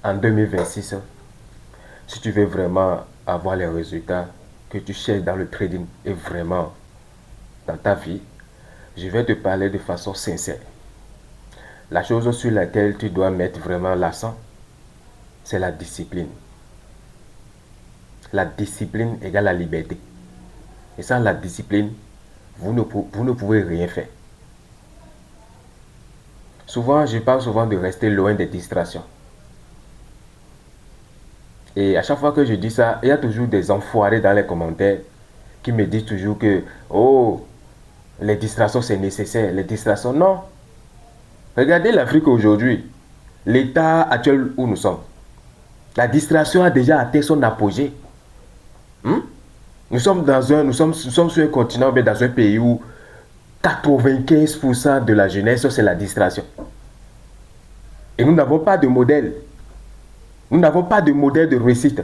en 2026, si tu veux vraiment avoir les résultats que tu cherches dans le trading et vraiment dans ta vie, je vais te parler de façon sincère. La chose sur laquelle tu dois mettre vraiment l'accent, c'est la discipline. La discipline égale la liberté. Et sans la discipline, vous ne pouvez rien faire. Souvent, je parle souvent de rester loin des distractions. Et à chaque fois que je dis ça, il y a toujours des enfoirés dans les commentaires qui me disent toujours que, oh, les distractions c'est nécessaire. Les distractions, non. Regardez l'Afrique aujourd'hui, l'état actuel où nous sommes. La distraction a déjà atteint son apogée. Nous sommes sur un continent, mais dans un pays où 95% de la jeunesse, c'est la distraction. Et nous n'avons pas de modèle. Nous n'avons pas de modèle de réussite.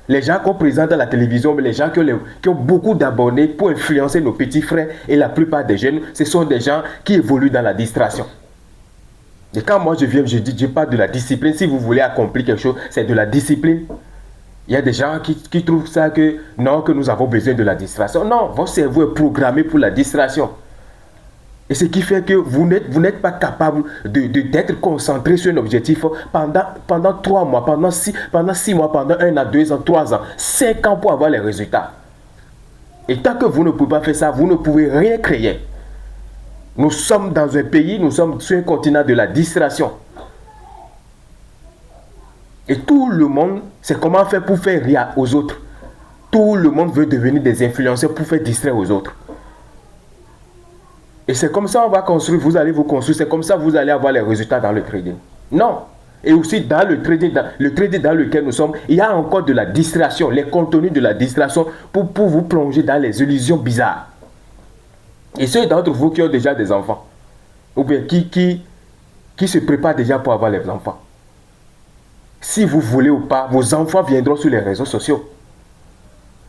Les gens qu'on présente à la télévision, mais les gens qui ont beaucoup d'abonnés pour influencer nos petits frères et la plupart des jeunes, ce sont des gens qui évoluent dans la distraction. Et quand moi je viens, je parle de la discipline. Si vous voulez accomplir quelque chose, c'est de la discipline. Il y a des gens qui trouvent ça que non, que nous avons besoin de la distraction. Non, votre cerveau est programmé pour la distraction. Et ce qui fait que vous n'êtes pas capable d'être concentré sur un objectif pendant 3 mois, pendant 6 mois, pendant 1 an, 2 ans, 3 ans, 5 ans pour avoir les résultats. Et tant que vous ne pouvez pas faire ça, vous ne pouvez rien créer. Nous sommes dans un pays, nous sommes sur un continent de la distraction. Et tout le monde, c'est comment faire pour faire rire aux autres. Tout le monde veut devenir des influenceurs pour faire distraire aux autres. Et c'est comme ça on va construire, vous allez vous construire, c'est comme ça vous allez avoir les résultats dans le trading. Non. Et aussi dans le trading dans lequel nous sommes, il y a encore de la distraction, les contenus de la distraction pour vous plonger dans les illusions bizarres. Et ceux d'entre vous qui ont déjà des enfants, ou bien qui se préparent déjà pour avoir les enfants, si vous voulez ou pas, vos enfants viendront sur les réseaux sociaux.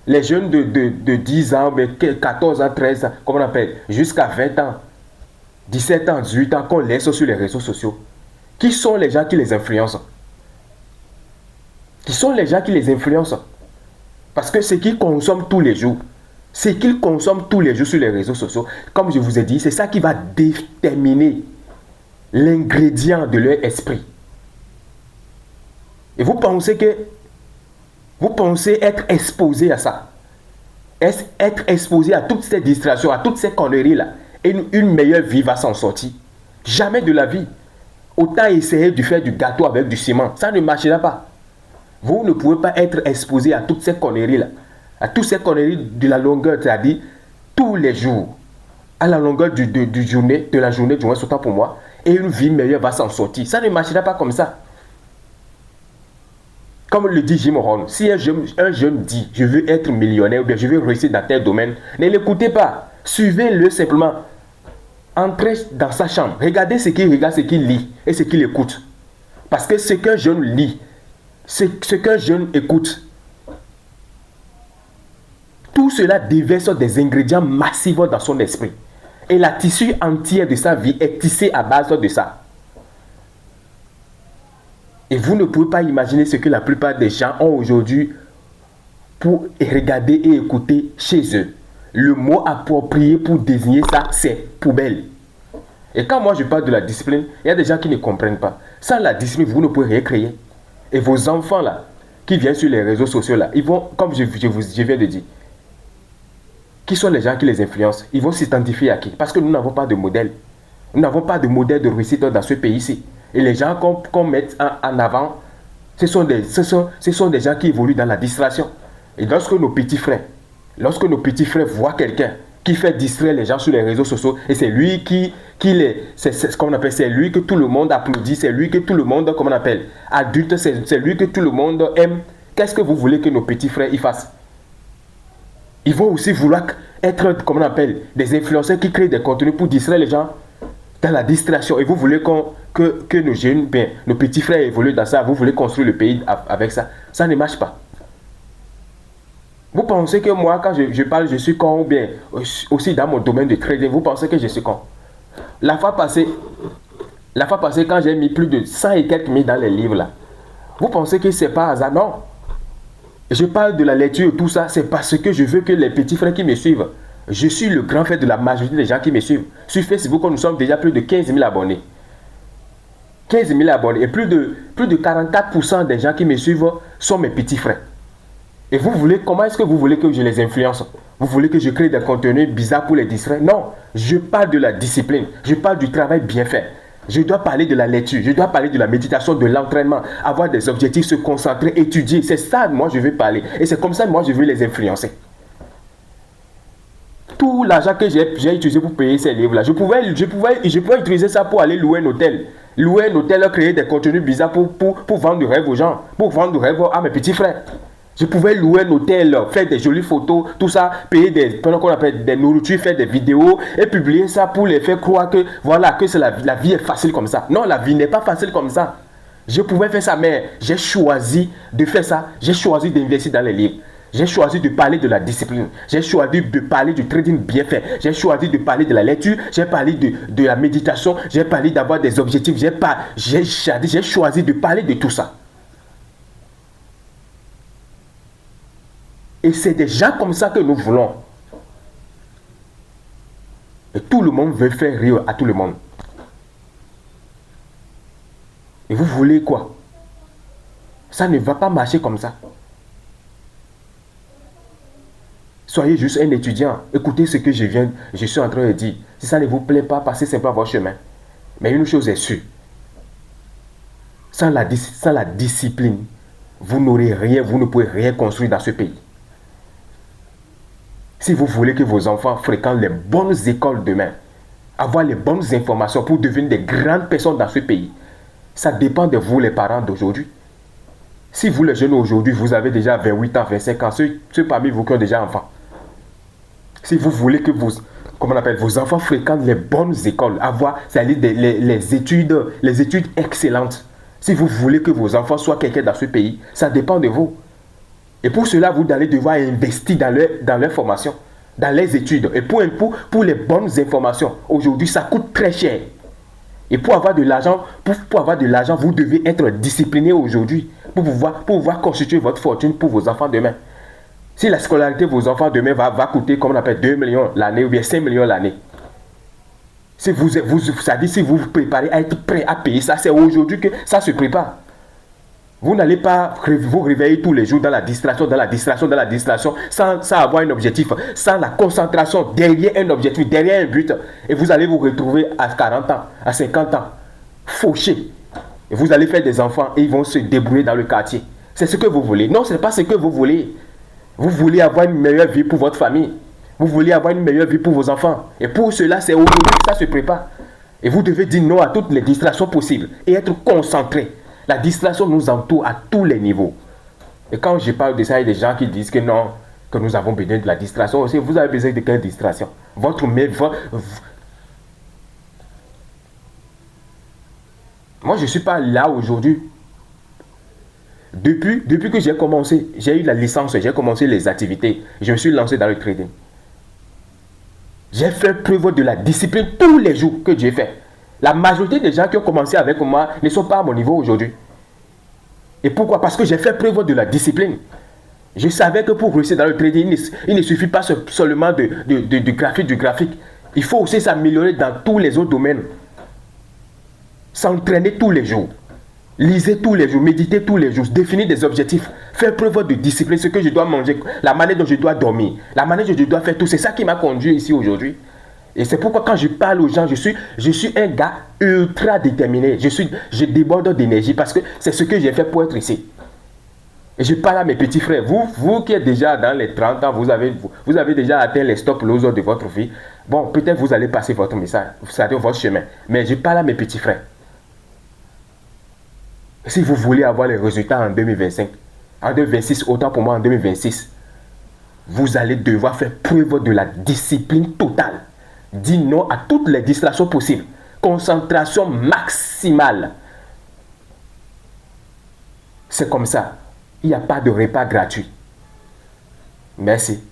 Les jeunes de 10 ans, 14 ans, 13 ans, comment on appelle, jusqu'à 20 ans, 17 ans, 18 ans, qu'on laisse sur les réseaux sociaux. Qui sont les gens qui les influencent? Qui sont les gens qui les influencent? Parce que ce qu'ils consomment tous les jours, sur les réseaux sociaux, comme je vous ai dit, c'est ça qui va déterminer l'ingrédient de leur esprit. Et vous pensez être exposé à ça, être exposé à toutes ces distractions, à toutes ces conneries-là, et une meilleure vie va s'en sortir. Jamais de la vie. Autant essayer de faire du gâteau avec du ciment, ça ne marchera pas. Vous ne pouvez pas être exposé à toutes ces conneries-là, à toutes ces conneries de la longueur, c'est-à-dire tous les jours, à la longueur de la journée, du moins, surtout pour moi, et une vie meilleure va s'en sortir. Ça ne marchera pas comme ça. Comme le dit Jim Rohn, si un jeune dit « je veux être millionnaire » ou bien « je veux réussir dans tel domaine », ne l'écoutez pas. Suivez-le simplement. Entrez dans sa chambre. Regardez ce qu'il regarde, ce qu'il lit et ce qu'il écoute. Parce que ce qu'un jeune lit, ce qu'un jeune écoute, tout cela déverse des ingrédients massifs dans son esprit. Et la tissu entière de sa vie est tissée à base de ça. Et vous ne pouvez pas imaginer ce que la plupart des gens ont aujourd'hui pour regarder et écouter chez eux. Le mot approprié pour désigner ça, c'est poubelle. Et quand moi je parle de la discipline, il y a des gens qui ne comprennent pas. Sans la discipline, vous ne pouvez rien créer. Et vos enfants là, qui viennent sur les réseaux sociaux là, ils vont, comme je viens de dire, qui sont les gens qui les influencent? Ils vont s'identifier à qui? Parce que nous n'avons pas de modèle. Nous n'avons pas de modèle de réussite dans ce pays-ci. Et les gens qu'on met en avant, ce sont des gens qui évoluent dans la distraction. Et lorsque nos petits frères voient quelqu'un qui fait distraire les gens sur les réseaux sociaux, et c'est lui c'est lui que tout le monde applaudit, c'est lui que tout le monde, comment on appelle, adulte, c'est lui que tout le monde aime. Qu'est-ce que vous voulez que nos petits frères y fassent? Ils vont aussi vouloir être, comment on appelle, des influenceurs qui créent des contenus pour distraire les gens dans la distraction. Et vous voulez que nos jeunes, bien, nos petits frères évoluent dans ça, vous voulez construire le pays avec ça. Ça ne marche pas. Vous pensez que moi, quand je parle, je suis con, ou bien aussi dans mon domaine de trading, vous pensez que je suis con? La fois passée, quand j'ai mis plus de 100 et quelques mille dans les livres là, Vous pensez que c'est pas hasard? Non. Je parle de la lecture, tout ça, c'est parce que je veux que les petits frères qui me suivent, je suis le grand frère de la majorité des gens qui me suivent. Sur Facebook, nous sommes déjà plus de 15 000 abonnés. 15 000 abonnés. Et plus de 44% des gens qui me suivent sont mes petits frères. Et vous voulez, comment est-ce que vous voulez que je les influence? Vous voulez que je crée des contenus bizarres pour les distraire? Non, je parle de la discipline. Je parle du travail bien fait. Je dois parler de la lecture, je dois parler de la méditation, de l'entraînement, avoir des objectifs, se concentrer, étudier. C'est ça, moi, je veux parler. Et c'est comme ça, moi, je veux les influencer. Tout l'argent que j'ai utilisé pour payer ces livres-là, je pouvais utiliser ça pour aller louer un hôtel. Louer un hôtel, créer des contenus bizarres pour vendre du rêve aux gens, pour vendre du rêve à mes petits frères. Je pouvais louer un hôtel, faire des jolies photos, tout ça, payer pendant qu'on appelle des nourritures, faire des vidéos et publier ça pour les faire croire que voilà, que la vie est facile comme ça. Non, la vie n'est pas facile comme ça. Je pouvais faire ça, mais j'ai choisi de faire ça. J'ai choisi d'investir dans les livres. J'ai choisi de parler de la discipline. J'ai choisi de parler du trading bien fait. J'ai choisi de parler de la lecture. J'ai parlé de la méditation. J'ai parlé d'avoir des objectifs. J'ai choisi de parler de tout ça. Et c'est des gens comme ça que nous voulons. Et tout le monde veut faire rire à tout le monde. Et vous voulez quoi? Ça ne va pas marcher comme ça. Soyez juste un étudiant. Écoutez ce que je suis en train de dire. Si ça ne vous plaît pas, passez simplement votre chemin. Mais une chose est sûre. Sans la discipline, vous n'aurez rien, vous ne pouvez rien construire dans ce pays. Si vous voulez que vos enfants fréquentent les bonnes écoles demain, avoir les bonnes informations pour devenir des grandes personnes dans ce pays, ça dépend de vous les parents d'aujourd'hui. Si vous les jeunes aujourd'hui, vous avez déjà 28 ans, 25 ans, ceux parmi vous qui ont déjà enfants. Si vous voulez que vos enfants fréquentent les bonnes écoles, c'est-à-dire les études excellentes. Si vous voulez que vos enfants soient quelqu'un dans ce pays, ça dépend de vous. Et pour cela, vous allez devoir investir dans leur formation, dans les études. Et pour les bonnes informations, aujourd'hui, ça coûte très cher. Et pour avoir de l'argent, vous devez être discipliné aujourd'hui pour pouvoir constituer votre fortune pour vos enfants demain. Si la scolarité de vos enfants demain va coûter, comme on appelle, 2 millions l'année ou bien 5 millions l'année, si vous vous préparez à être prêt à payer ça, c'est aujourd'hui que ça se prépare. Vous n'allez pas vous réveiller tous les jours dans la distraction, sans avoir un objectif, sans la concentration derrière un objectif, derrière un but. Et vous allez vous retrouver à 40 ans, à 50 ans, fauché. Et vous allez faire des enfants et ils vont se débrouiller dans le quartier. C'est ce que vous voulez. Non, ce n'est pas ce que vous voulez. Vous voulez avoir une meilleure vie pour votre famille. Vous voulez avoir une meilleure vie pour vos enfants. Et pour cela, c'est aujourd'hui que ça se prépare. Et vous devez dire non à toutes les distractions possibles et être concentré. La distraction nous entoure à tous les niveaux. Et quand je parle de ça, il y a des gens qui disent que non, que nous avons besoin de la distraction aussi. Vous avez besoin de quelle distraction? Moi, je ne suis pas là aujourd'hui. Depuis que j'ai commencé, j'ai eu la licence, j'ai commencé les activités, je me suis lancé dans le trading. J'ai fait preuve de la discipline tous les jours que j'ai fait. La majorité des gens qui ont commencé avec moi ne sont pas à mon niveau aujourd'hui. Et pourquoi? Parce que j'ai fait preuve de la discipline. Je savais que pour réussir dans le trading, il ne suffit pas seulement du graphique. Il faut aussi s'améliorer dans tous les autres domaines. S'entraîner tous les jours. Lisez tous les jours, méditez tous les jours, définir des objectifs, faire preuve de discipline, ce que je dois manger, la manière dont je dois dormir, la manière dont je dois faire tout. C'est ça qui m'a conduit ici aujourd'hui. Et c'est pourquoi quand je parle aux gens, je suis un gars ultra déterminé. Je déborde d'énergie parce que c'est ce que j'ai fait pour être ici. Et je parle à mes petits frères. Vous qui êtes déjà dans les 30 ans, vous avez déjà atteint les stop loss de votre vie. Bon, peut-être vous allez passer votre message, c'est-à-dire votre chemin. Mais je parle à mes petits frères. Si vous voulez avoir les résultats en 2025, en 2026, autant pour moi en 2026, vous allez devoir faire preuve de la discipline totale. Dis non à toutes les distractions possibles. Concentration maximale. C'est comme ça. Il n'y a pas de repas gratuit. Merci.